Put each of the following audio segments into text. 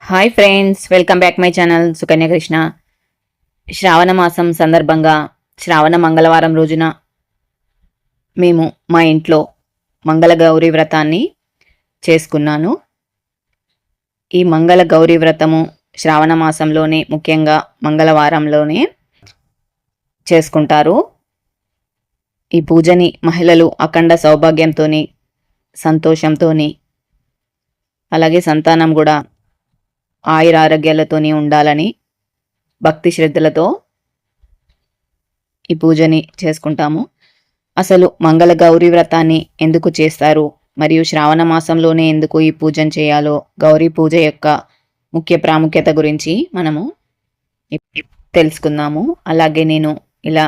Hi friends, welcome back my channel Sukanya Krishna. శ్రావణ మాసం సందర్భంగా శ్రావణ మంగళవారం రోజున మేము మా ఇంట్లో మంగళ గౌరీ వ్రతాన్ని చేసుకున్నాను. ఈ మంగళ గౌరీ వ్రతము శ్రావణ మాసంలోనే, ముఖ్యంగా మంగళవారంలోనే చేసుకుంటారు. ఈ పూజని మహిళలు అఖండ సౌభాగ్యంతో, సంతోషంతో, అలాగే సంతానం కూడా ఆయురారోగ్యాలతోని ఉండాలని భక్తి శ్రద్ధలతో ఈ పూజని చేసుకుంటాము. అసలు మంగళ గౌరీ వ్రతాన్ని ఎందుకు చేస్తారు, మరియు శ్రావణ మాసంలోనే ఎందుకు ఈ పూజను చేయాలో, గౌరీ పూజ యొక్క ముఖ్య ప్రాముఖ్యత గురించి మనము తెలుసుకుందాము. అలాగే నేను ఇలా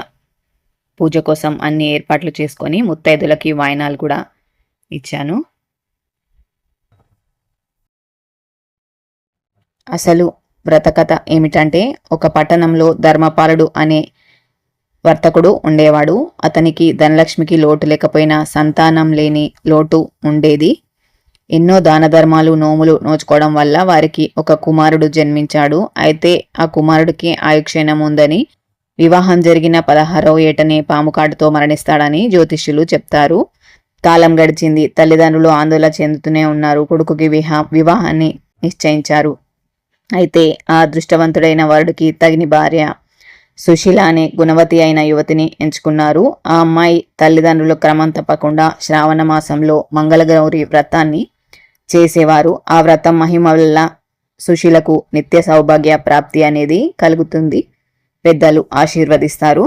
పూజ కోసం అన్ని ఏర్పాట్లు చేసుకొని ముత్తైదులకి వాయినాలు కూడా ఇచ్చాను. అసలు వ్రతకథ ఏమిటంటే, ఒక పట్టణంలో ధర్మపాలుడు అనే వర్తకుడు ఉండేవాడు. అతనికి ధనలక్ష్మికి లోటు లేకపోయినా సంతానం లేని లోటు ఉండేది. ఎన్నో దాన ధర్మాలు, నోములు నోచుకోవడం వల్ల వారికి ఒక కుమారుడు జన్మించాడు. అయితే ఆ కుమారుడికి ఆయుక్షీణం ఉందని, వివాహం జరిగిన 16వ ఏటనే పాముకాటుతో మరణిస్తాడని జ్యోతిష్యులు చెప్తారు. కాలం గడిచింది. తల్లిదండ్రులు ఆందోళన చెందుతూనే ఉన్నారు. కొడుకుకి వివాహాన్ని నిశ్చయించారు. అయితే ఆ అదృష్టవంతుడైన వరుడికి తగిన భార్య సుశీల అనే గుణవతి అయిన యువతిని ఎంచుకున్నారు. ఆ అమ్మాయి తల్లిదండ్రులు క్రమం తప్పకుండా శ్రావణ మాసంలో మంగళగౌరి వ్రతాన్ని చేసేవారు. ఆ వ్రతం మహిమ వల్ల సుశీలకు నిత్య సౌభాగ్య ప్రాప్తి అనేది కలుగుతుంది. పెద్దలు ఆశీర్వదిస్తారు.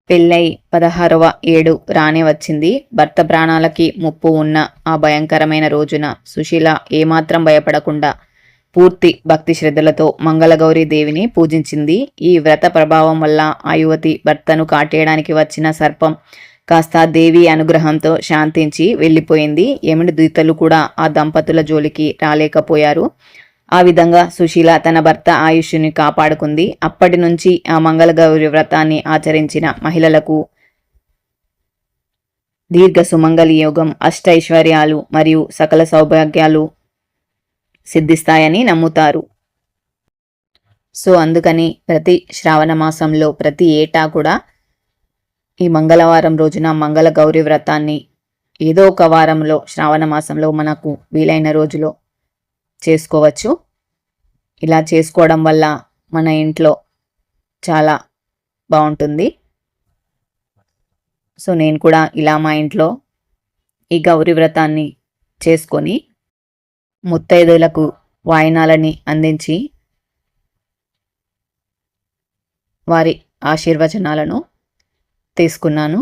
పెళ్ళై 16వ ఏడు రానే వచ్చింది. భర్త ప్రాణాలకి ముప్పు ఉన్న ఆ భయంకరమైన రోజున సుశీల ఏమాత్రం భయపడకుండా పూర్తి భక్తి శ్రద్ధలతో మంగళగౌరీ దేవిని పూజించింది. ఈ వ్రత ప్రభావం వల్ల ఆ యువతి భర్తను కాటేయడానికి వచ్చిన సర్పం కాస్త దేవి అనుగ్రహంతో శాంతించి వెళ్ళిపోయింది. యముడి దూతలు కూడా ఆ దంపతుల జోలికి రాలేకపోయారు. ఆ విధంగా సుశీల తన భర్త ఆయుష్ని కాపాడుకుంది. అప్పటి నుంచి ఆ మంగళగౌరి వ్రతాన్ని ఆచరించిన మహిళలకు దీర్ఘ సుమంగళి యోగం, అష్టైశ్వర్యాలు మరియు సకల సౌభాగ్యాలు సిద్ధిస్తాయని నమ్ముతారు. సో అందుకని ప్రతి శ్రావణ మాసంలో, ప్రతి ఏటా కూడా ఈ మంగళవారం రోజున మంగళ గౌరీ వ్రతాన్ని ఏదో ఒక వారంలో శ్రావణ మాసంలో మనకు వీలైన రోజులో చేసుకోవచ్చు. ఇలా చేసుకోవడం వల్ల మన ఇంట్లో చాలా బాగుంటుంది. సో నేను కూడా ఇలా మా ఇంట్లో ఈ గౌరీ వ్రతాన్ని చేసుకొని ముత్తైదులకు వాయినాలని అందించి వారి ఆశీర్వచనాలను తీసుకున్నాను.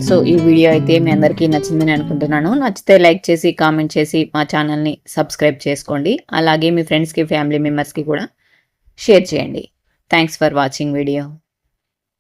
సో ఈ వీడియో అయితే మీ అందరికీ నచ్చిందని అనుకుంటున్నాను. నచ్చితే లైక్ చేసి, కామెంట్ చేసి మా ఛానల్ని సబ్స్క్రైబ్ చేసుకోండి. అలాగే మీ ఫ్రెండ్స్కి, ఫ్యామిలీ మెంబర్స్కి కూడా షేర్ చేయండి. Thanks for watching video.